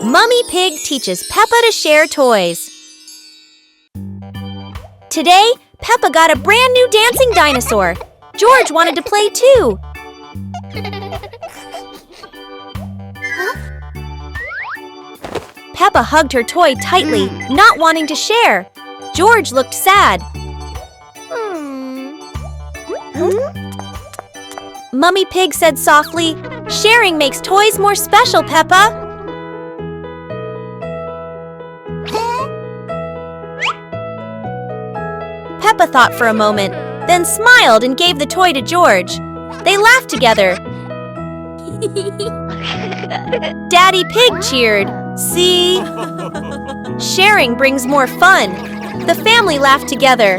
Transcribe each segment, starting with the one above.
Mummy Pig teaches Peppa to share toys. Today, Peppa got a brand new dancing dinosaur. George wanted to play too. Peppa hugged her toy tightly, not wanting to share. George looked sad. Mummy Pig said softly, "Sharing makes toys more special, Peppa." Peppa thought for a moment, then smiled and gave the toy to George. They laughed together. Daddy Pig cheered, "See? Sharing brings more fun." The family laughed together.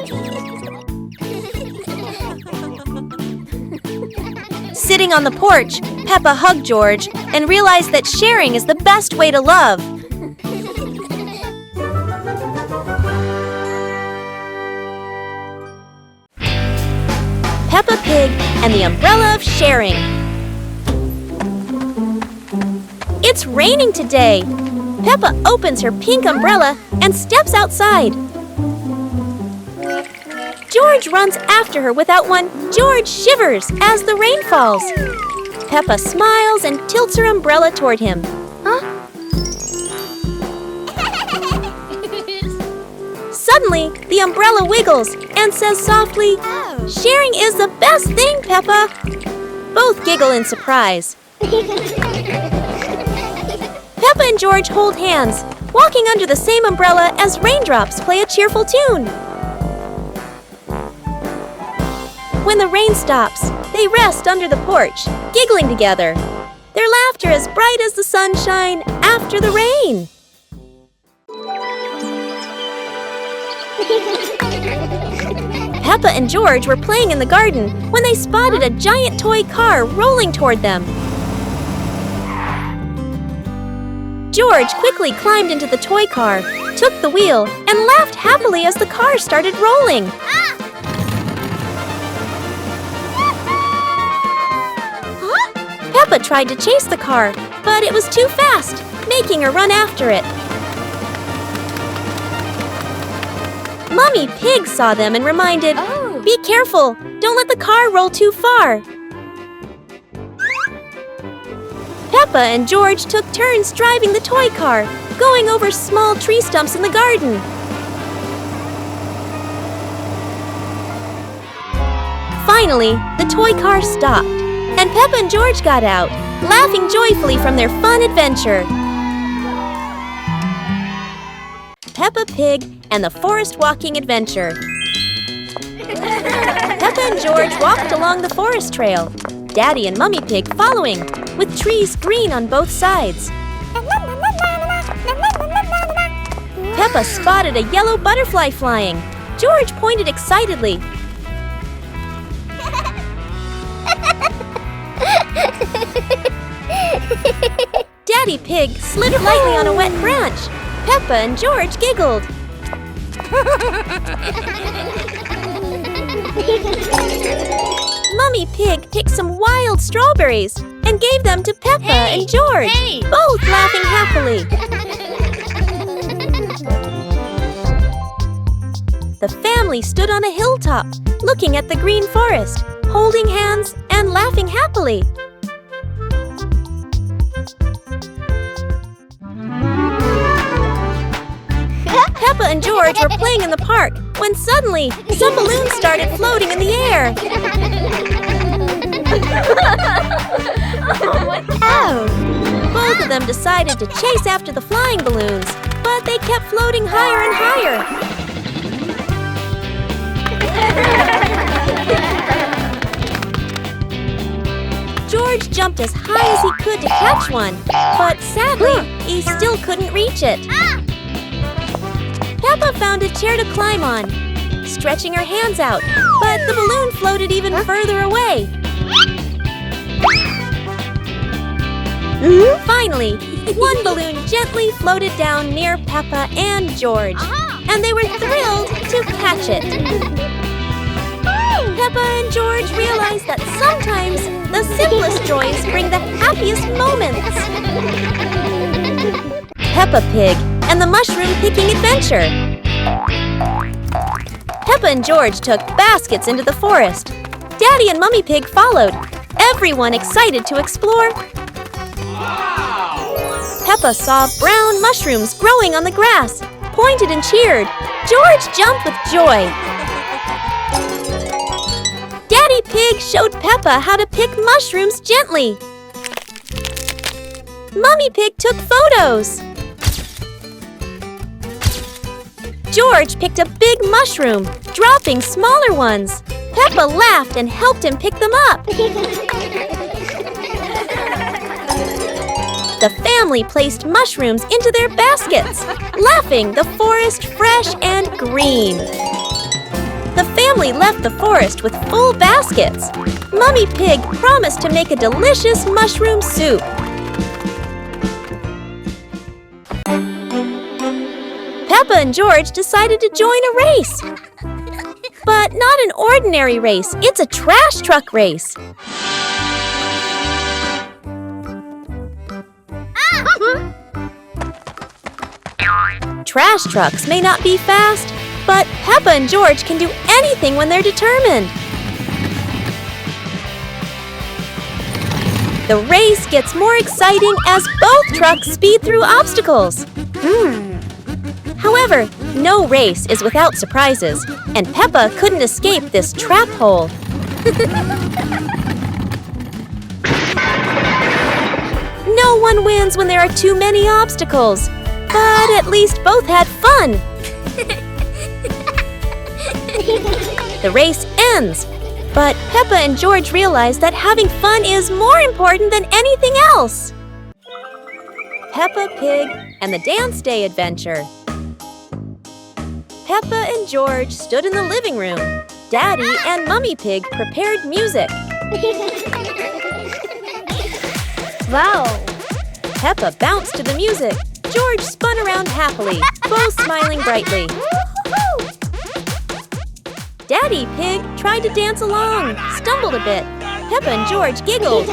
Sitting on the porch, Peppa hugged George and realized that sharing is the best way to love. Peppa Pig and the Umbrella of Sharing. It's raining today. Peppa opens her pink umbrella and steps outside. George runs after her without one. George shivers as the rain falls. Peppa smiles and tilts her umbrella toward him. Suddenly, the umbrella wiggles and says softly, "Sharing is the best thing, Peppa." Both giggle in surprise. Peppa and George hold hands, walking under the same umbrella as raindrops play a cheerful tune. When the rain stops, they rest under the porch, giggling together. Their laughter is bright as the sunshine after the rain. Peppa and George were playing in the garden when they spotted a giant toy car rolling toward them. George quickly climbed into the toy car, took the wheel, and laughed happily as the car started rolling. Peppa tried to chase the car, but it was too fast, making her run after it. Mummy Pig saw them and reminded, "Be careful, don't let the car roll too far." Peppa and George took turns driving the toy car, going over small tree stumps in the garden. Finally, the toy car stopped, and Peppa and George got out, laughing joyfully from their fun adventure. Peppa Pig and the Forest Walking Adventure. Peppa and George walked along the forest trail, Daddy and Mummy Pig following, with trees green on both sides. Peppa spotted a yellow butterfly flying. George pointed excitedly. Daddy Pig slid lightly on a wet branch. Peppa and George giggled. Mummy Pig picked some wild strawberries and gave them to Peppa and George, both laughing happily. The family stood on a hilltop, looking at the green forest, holding hands and laughing happily. Peppa and George were playing in the park when suddenly some balloons started floating in the air. Both of them decided to chase after the flying balloons, but they kept floating higher and higher. George jumped as high as he could to catch one, but sadly, he still couldn't reach it. Peppa found a chair to climb on, stretching her hands out, but the balloon floated even further away. Finally, one balloon gently floated down near Peppa and George, and they were thrilled to catch it. Peppa and George realized that sometimes the simplest joys bring the happiest moments. Peppa Pig and the Mushroom Picking Adventure. Peppa and George took baskets into the forest. Daddy and Mummy Pig followed, everyone excited to explore. Peppa saw brown mushrooms growing on the grass, pointed and cheered. George jumped with joy. Daddy Pig showed Peppa how to pick mushrooms gently. Mummy Pig took photos. George picked a big mushroom, dropping smaller ones. Peppa laughed and helped him pick them up. The family placed mushrooms into their baskets, laughing, the forest fresh and green. The family left the forest with full baskets. Mummy Pig promised to make a delicious mushroom soup. Peppa and George decided to join a race. But not an ordinary race, it's a trash truck race. Trash trucks may not be fast, but Peppa and George can do anything when they're determined. The race gets more exciting as both trucks speed through obstacles. However, no race is without surprises, and Peppa couldn't escape this trap hole. No one wins when there are too many obstacles, but at least both had fun. The race ends, but Peppa and George realize that having fun is more important than anything else. Peppa Pig and the Dance Day Adventure. Peppa and George stood in the living room. Daddy and Mummy Pig prepared music. Wow! Peppa bounced to the music. George spun around happily, both smiling brightly. Daddy Pig tried to dance along, stumbled a bit. Peppa and George giggled.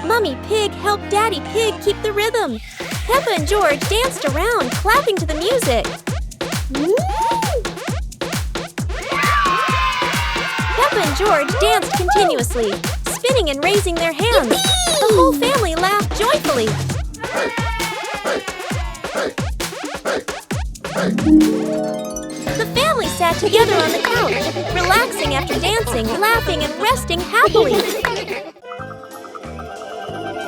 Mummy Pig helped Daddy Pig keep the rhythm. Peppa and George danced around, clapping to the music. Peppa and George danced continuously, spinning and raising their hands. The whole family laughed joyfully. The family sat together on the couch, relaxing after dancing, laughing, and resting happily.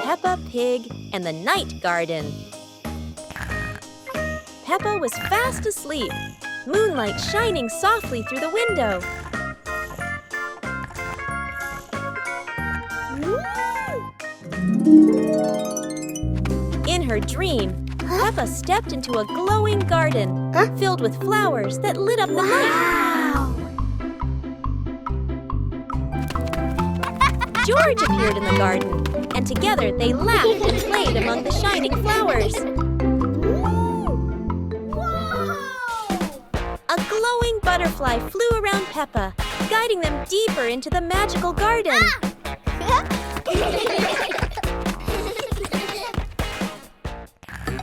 Peppa Pig and the Night Garden. Peppa was fast asleep, moonlight shining softly through the window. In her dream, Peppa stepped into a glowing garden filled with flowers that lit up the night. George appeared in the garden, and together they laughed and played among the shining flowers. A glowing butterfly flew around Peppa, guiding them deeper into the magical garden.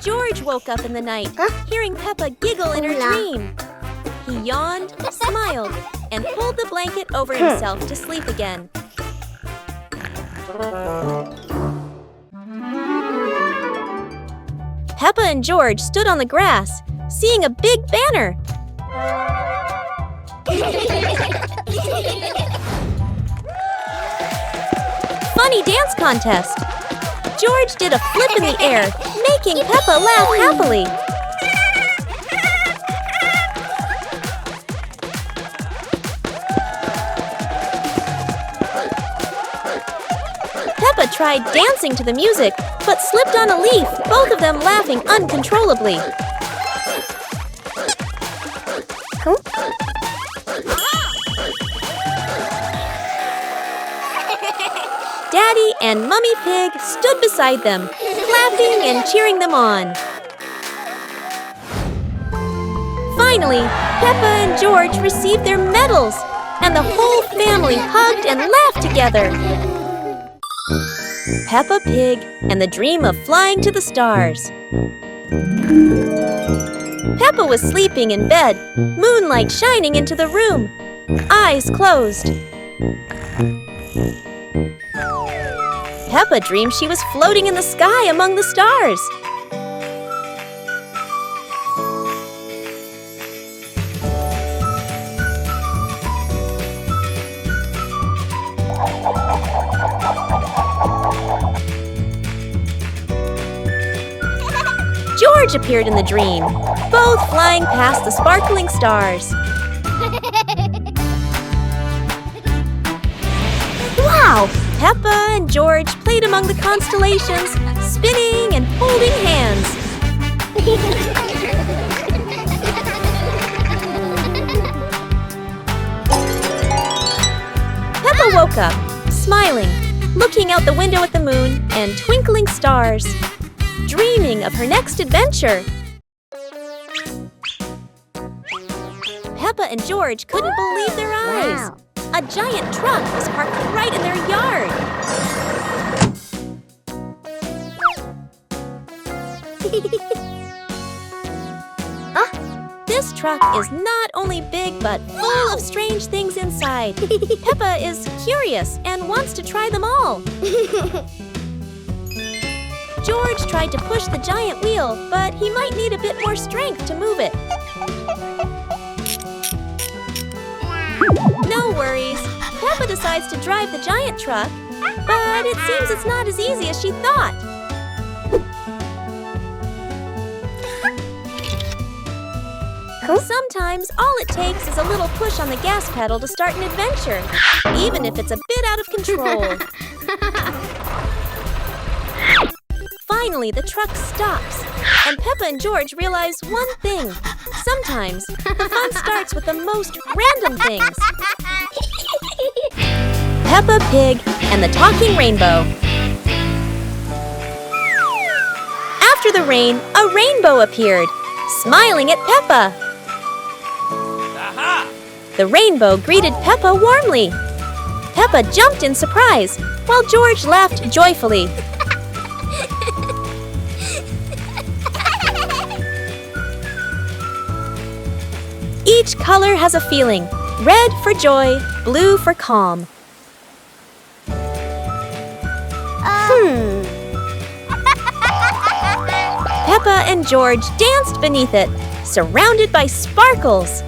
George woke up in the night, hearing Peppa giggle in her dream. He yawned, smiled, and pulled the blanket over himself to sleep again. Peppa and George stood on the grass, seeing a big banner. Funny dance contest. George did a flip in the air, making Peppa laugh happily. Peppa tried dancing to the music, but slipped on a leaf, both of them laughing uncontrollably. Daddy and Mummy Pig stood beside them, clapping and cheering them on. Finally, Peppa and George received their medals, and the whole family hugged and laughed together. Peppa Pig and the Dream of Flying to the Stars. Peppa was sleeping in bed, moonlight shining into the room, eyes closed. Peppa dreamed she was floating in the sky among the stars. George appeared in the dream, both flying past the sparkling stars. Wow! Peppa and George played among the constellations, spinning and holding hands. Peppa woke up, smiling, looking out the window at the moon and twinkling stars, dreaming of her next adventure. Peppa and George couldn't believe their eyes. Wow. A giant truck was parked right in their yard. This truck is not only big but full of strange things inside. Peppa is curious and wants to try them all. George tried to push the giant wheel, but he might need a bit more strength to move it. No worries. Peppa decides to drive the giant truck, but it seems it's not as easy as she thought. Sometimes all it takes is a little push on the gas pedal to start an adventure, even if it's a bit out of control. Finally, the truck stops, and Peppa and George realize one thing. Sometimes, the fun starts with the most random things. Peppa Pig and the Talking Rainbow. After the rain, a rainbow appeared, smiling at Peppa. Aha! The rainbow greeted Peppa warmly. Peppa jumped in surprise, while George laughed joyfully. Each color has a feeling. Red for joy, blue for calm. Peppa and George danced beneath it, surrounded by sparkles.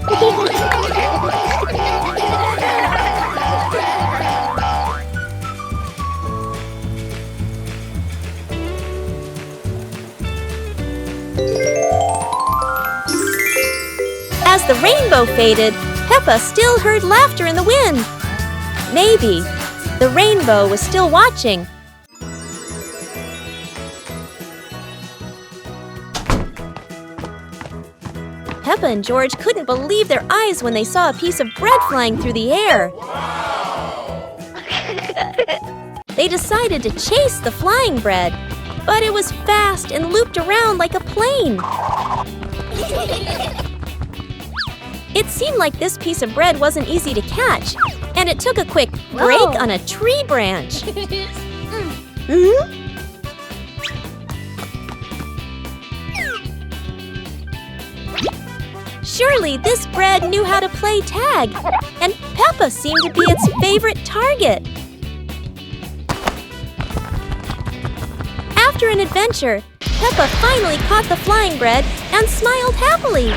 As the rainbow faded, Peppa still heard laughter in the wind. Maybe the rainbow was still watching. Peppa and George couldn't believe their eyes when they saw a piece of bread flying through the air. They decided to chase the flying bread, but it was fast and looped around like a plane. It seemed like this piece of bread wasn't easy to catch, and it took a quick break on a tree branch. Surely this bread knew how to play tag, and Peppa seemed to be its favorite target. After an adventure, Peppa finally caught the flying bread and smiled happily.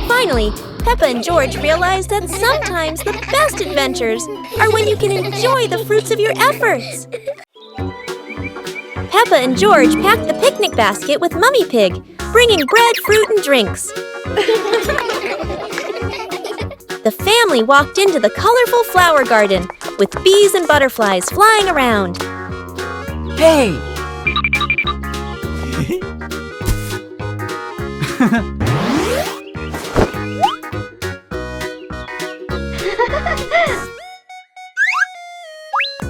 Finally, Peppa and George realized that sometimes the best adventures are when you can enjoy the fruits of your efforts. Peppa and George packed the picnic basket with Mummy Pig, bringing bread, fruit, and drinks. The family walked into the colorful flower garden with bees and butterflies flying around. Hey!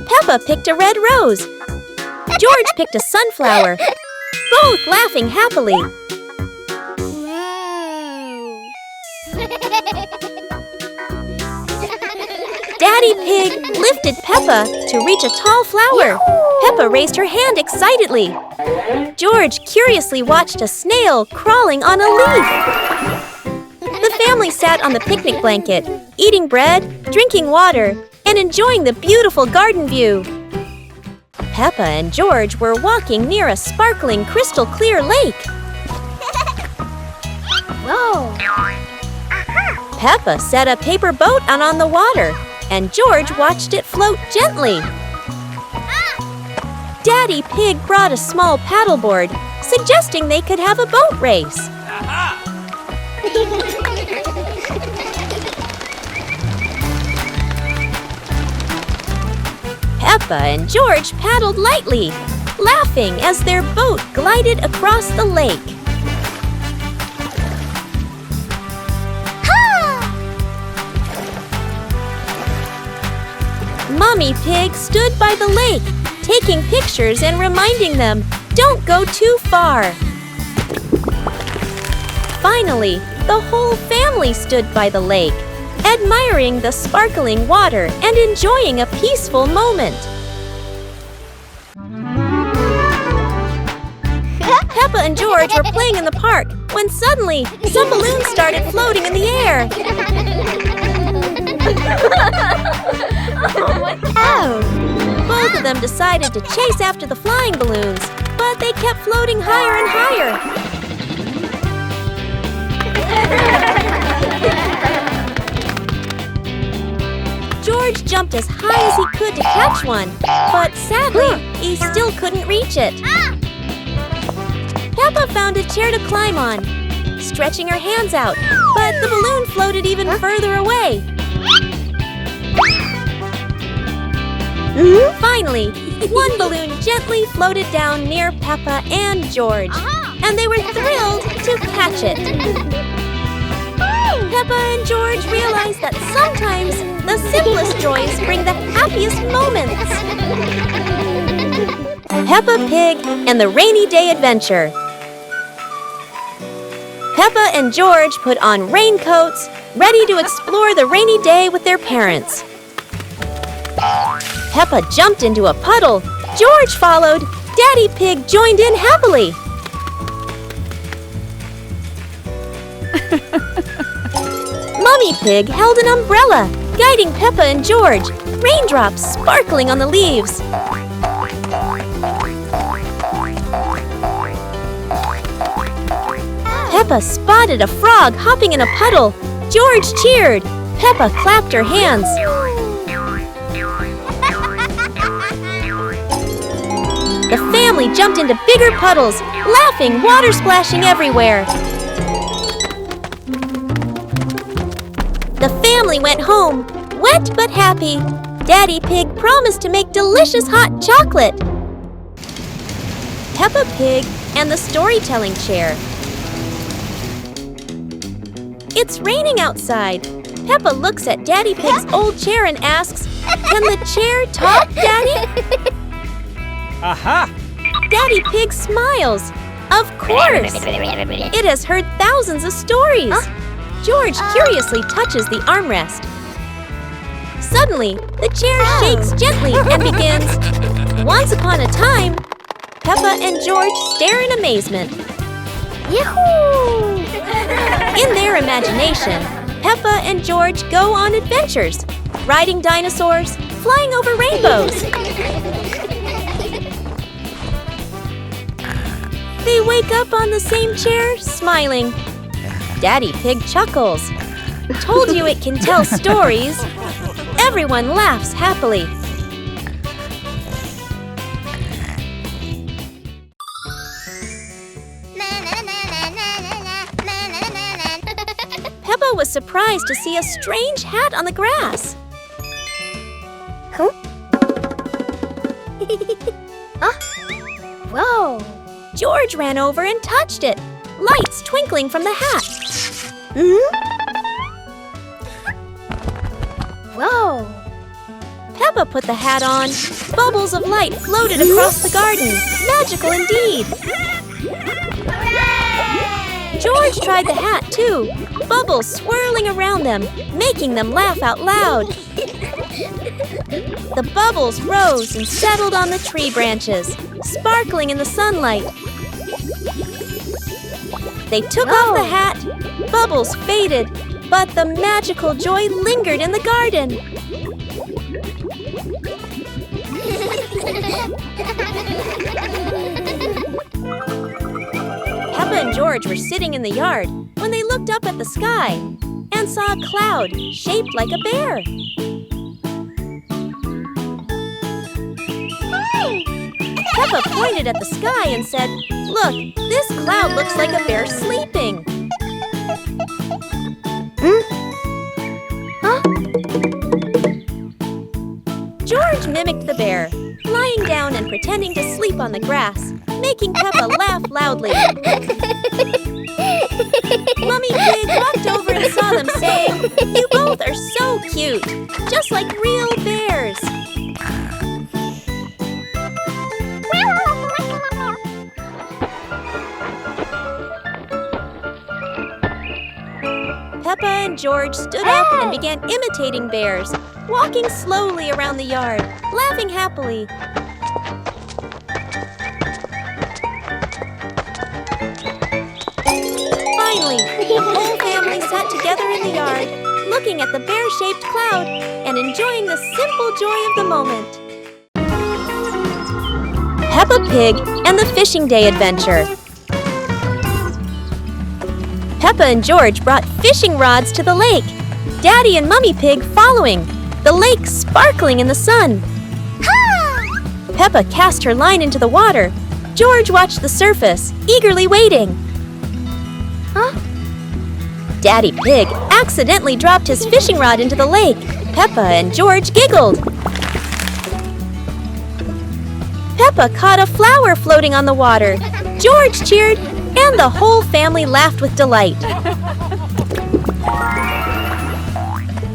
Peppa picked a red rose. George picked a sunflower, both laughing happily. Daddy Pig lifted Peppa to reach a tall flower. Peppa raised her hand excitedly. George curiously watched a snail crawling on a leaf. The family sat on the picnic blanket, eating bread, drinking water, and enjoying the beautiful garden view. Peppa and George were walking near a sparkling crystal-clear lake. Whoa! Peppa set a paper boat out on the water, and George watched it float gently. Daddy Pig brought a small paddleboard, suggesting they could have a boat race. Peppa and George paddled lightly, laughing as their boat glided across the lake. Mommy Pig stood by the lake, taking pictures and reminding them, don't go too far. Finally, the whole family stood by the lake, admiring the sparkling water and enjoying a peaceful moment. Peppa and George were playing in the park when suddenly some balloons started floating in the air. Both of them decided to chase after the flying balloons, but they kept floating higher and higher. George jumped as high as he could to catch one, but sadly, he still couldn't reach it. Peppa found a chair to climb on, stretching her hands out, but the balloon floated even further away. Finally, one balloon gently floated down near Peppa and George, and they were thrilled to catch it. Peppa and George realized that sometimes the simplest joys bring the happiest moments. Peppa Pig and the Rainy Day Adventure. Peppa and George put on raincoats, ready to explore the rainy day with their parents. Peppa jumped into a puddle. George followed. Daddy Pig joined in happily. Mummy Pig held an umbrella, guiding Peppa and George, raindrops sparkling on the leaves. Peppa spotted a frog hopping in a puddle. George cheered. Peppa clapped her hands. The family jumped into bigger puddles, laughing, water splashing everywhere. The family went home, wet but happy. Daddy Pig promised to make delicious hot chocolate. Peppa Pig and the storytelling chair. It's raining outside. Peppa looks at Daddy Pig's old chair and asks, "Can the chair talk, Daddy?" Aha! Daddy Pig smiles. Of course! It has heard thousands of stories. George curiously touches the armrest. Suddenly, the chair shakes gently and begins, "Once upon a time." Peppa and George stare in amazement. Yahoo! In their imagination, Peppa and George go on adventures, riding dinosaurs, flying over rainbows. They wake up on the same chair, smiling. Daddy Pig chuckles. Told you it can tell stories. Everyone laughs happily. Peppa was surprised to see a strange hat on the grass. Huh? Whoa! George ran over and touched it, lights twinkling from the hat. Whoa! Peppa put the hat on. Bubbles of light floated across the garden. Magical indeed. George tried the hat too, bubbles swirling around them, making them laugh out loud. The bubbles rose and settled on the tree branches, sparkling in the sunlight. They took off the hat, bubbles faded, but the magical joy lingered in the garden. Peppa and George were sitting in the yard when they looked up at the sky and saw a cloud shaped like a bear. Peppa pointed at the sky and said, "Look, this cloud looks like a bear sleeping." Huh? George mimicked the bear, lying down and pretending to sleep on the grass, making Peppa laugh loudly. Mummy Pig walked over and saw them, saying, "You both are so cute, just like real bears." Peppa and George stood up and began imitating bears, walking slowly around the yard, laughing happily. Finally, the whole family sat together in the yard, looking at the bear-shaped cloud and enjoying the simple joy of the moment. Peppa Pig and the Fishing Day Adventure. Peppa and George brought fishing rods to the lake, Daddy and Mummy Pig following, the lake sparkling in the sun. Peppa cast her line into the water. George watched the surface, eagerly waiting. Daddy Pig accidentally dropped his fishing rod into the lake. Peppa and George giggled. Peppa caught a flower floating on the water. George cheered, and the whole family laughed with delight.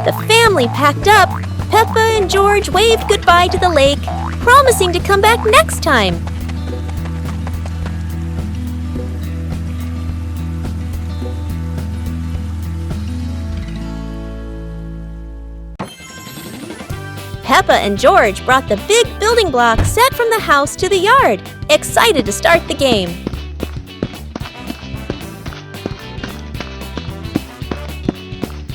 The family packed up. Peppa and George waved goodbye to the lake, promising to come back next time. Peppa and George brought the big building block set from the house to the yard, excited to start the game.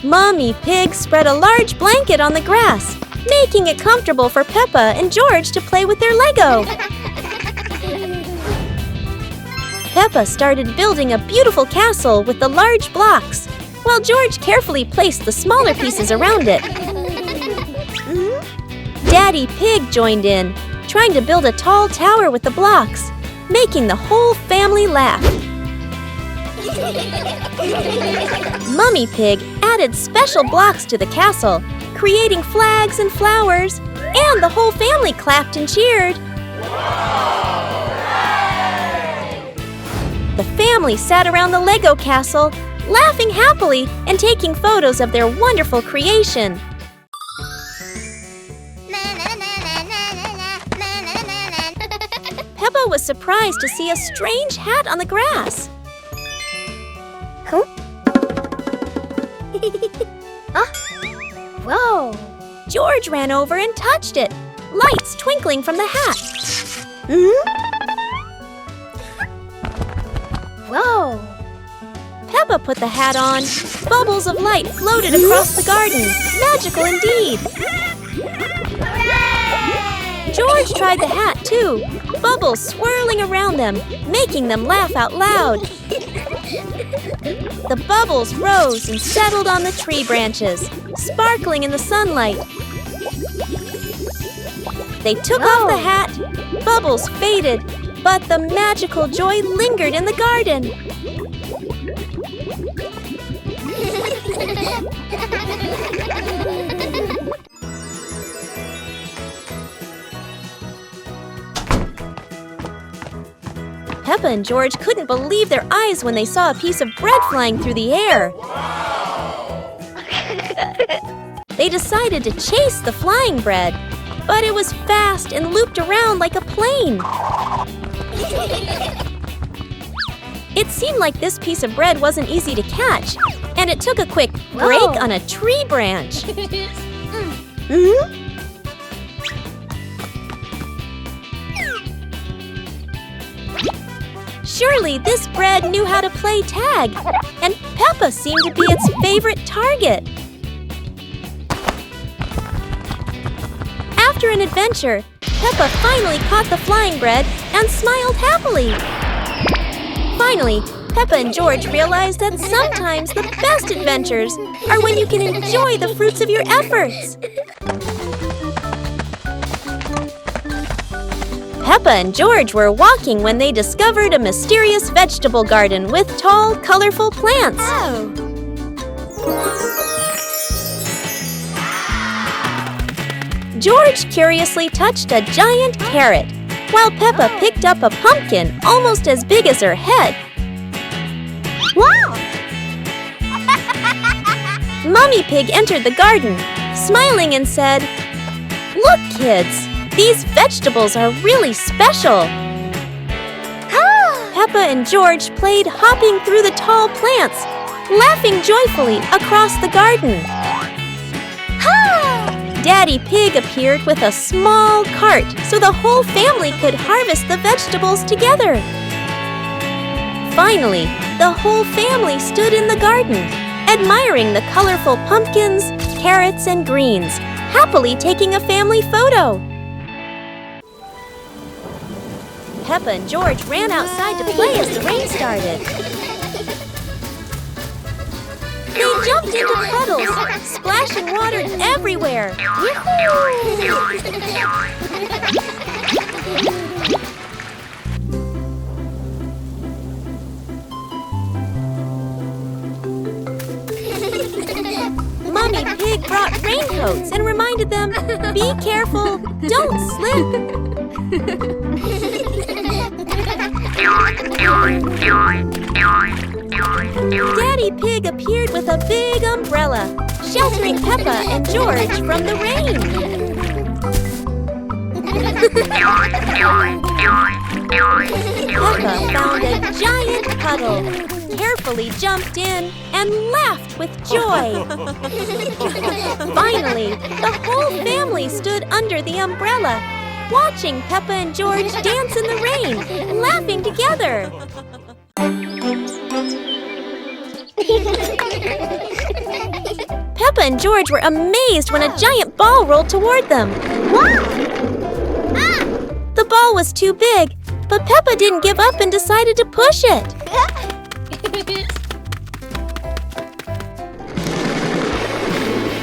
Mummy Pig spread a large blanket on the grass, making it comfortable for Peppa and George to play with their Lego. Peppa started building a beautiful castle with the large blocks, while George carefully placed the smaller pieces around it. Daddy Pig joined in, trying to build a tall tower with the blocks, making the whole family laugh. Mummy Pig added special blocks to the castle, creating flags and flowers, and the whole family clapped and cheered. The family sat around the Lego castle, laughing happily and taking photos of their wonderful creation. Peppa was surprised to see a strange hat on the grass. Whoa! George ran over and touched it, lights twinkling from the hat. Whoa! Peppa put the hat on. Bubbles of light floated across the garden. Magical indeed. George tried the hat too, bubbles swirling around them, making them laugh out loud. The bubbles rose and settled on the tree branches, sparkling in the sunlight. They took off the hat, bubbles faded, but the magical joy lingered in the garden. Peppa and George couldn't believe their eyes when they saw a piece of bread flying through the air. They decided to chase the flying bread, but it was fast and looped around like a plane. It seemed like this piece of bread wasn't easy to catch, and it took a quick break on a tree branch. Surely this bread knew how to play tag, and Peppa seemed to be its favorite target. After an adventure, Peppa finally caught the flying bread and smiled happily. Finally, Peppa and George realized that sometimes the best adventures are when you can enjoy the fruits of your efforts. Peppa and George were walking when they discovered a mysterious vegetable garden with tall, colorful plants. George curiously touched a giant carrot, while Peppa picked up a pumpkin almost as big as her head. Wow! Mummy Pig entered the garden, smiling and said, "Look, kids, these vegetables are really special." Peppa and George played hopping through the tall plants, laughing joyfully across the garden. Daddy Pig appeared with a small cart so the whole family could harvest the vegetables together. Finally, the whole family stood in the garden, admiring the colorful pumpkins, carrots, and greens, happily taking a family photo. Peppa and George ran outside to play as the rain started. They jumped into puddles, splashing water everywhere. Mummy Pig brought raincoats and reminded them, "Be careful, don't slip." Daddy Pig appeared with a big umbrella, sheltering Peppa and George from the rain. Peppa found a giant puddle, carefully jumped in, and laughed with joy. Finally, the whole family stood under the umbrella, watching Peppa and George dance in the rain, laughing together. Peppa and George were amazed when a giant ball rolled toward them. The ball was too big, but Peppa didn't give up and decided to push it.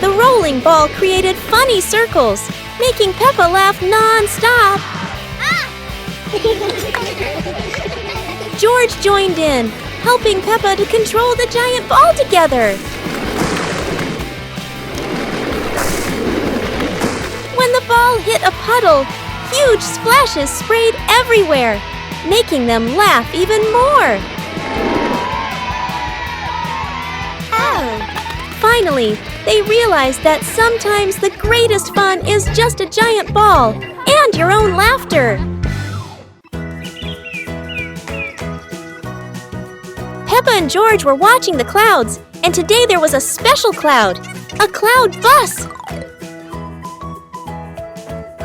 The rolling ball created funny circles, making Peppa laugh non-stop. George joined in, helping Peppa to control the giant ball together. When the ball hit a puddle, huge splashes sprayed everywhere, making them laugh even more. Finally, they realized that sometimes the greatest fun is just a giant ball and your own laughter. Peppa and George were watching the clouds, and today there was a special cloud, a cloud bus.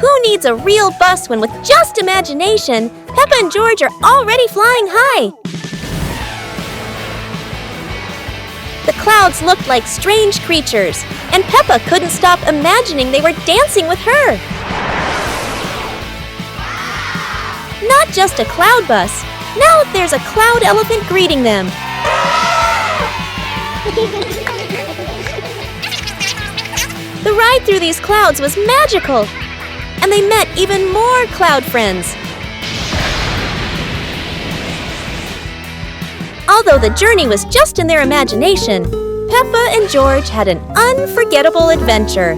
Who needs a real bus when with just imagination, Peppa and George are already flying high? The clouds looked like strange creatures, and Peppa couldn't stop imagining they were dancing with her. Not just a cloud bus, now there's a cloud elephant greeting them. The ride through these clouds was magical, and they met even more cloud friends. Although the journey was just in their imagination, Peppa and George had an unforgettable adventure.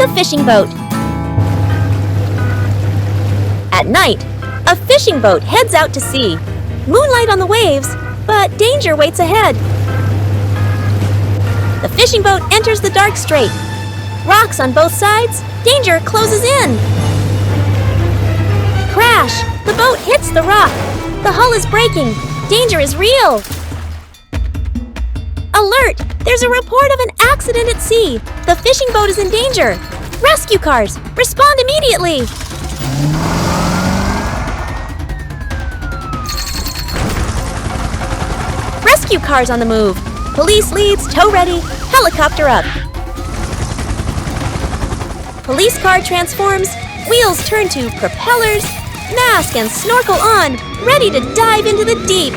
the fishing boat. At night, a fishing boat heads out to sea. Moonlight on the waves, but danger waits ahead. The fishing boat enters the dark strait. Rocks on both sides, danger closes in. Crash! The boat hits the rock. The hull is breaking. Danger is real. Alert! There's a report of an accident at sea. The fishing boat is in danger. Rescue cars, respond immediately. Rescue cars on the move. Police leads, tow ready, helicopter up. Police car transforms, wheels turn to propellers, mask and snorkel on, ready to dive into the deep.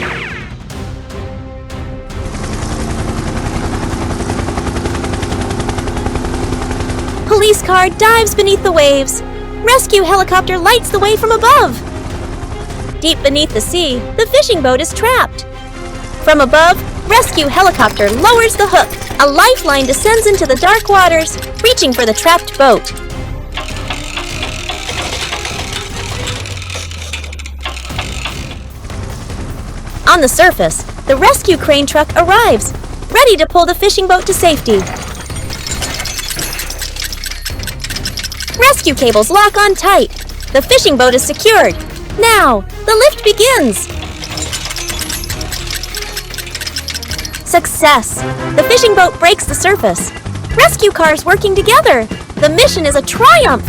Police car dives beneath the waves. Rescue helicopter lights the way from above. Deep beneath the sea, the fishing boat is trapped. From above, rescue helicopter lowers the hook. A lifeline descends into the dark waters, reaching for the trapped boat. On the surface, the rescue crane truck arrives, ready to pull the fishing boat to safety. Rescue cables lock on tight. The fishing boat is secured. Now, the lift begins. Success! The fishing boat breaks the surface. Rescue cars working together. The mission is a triumph.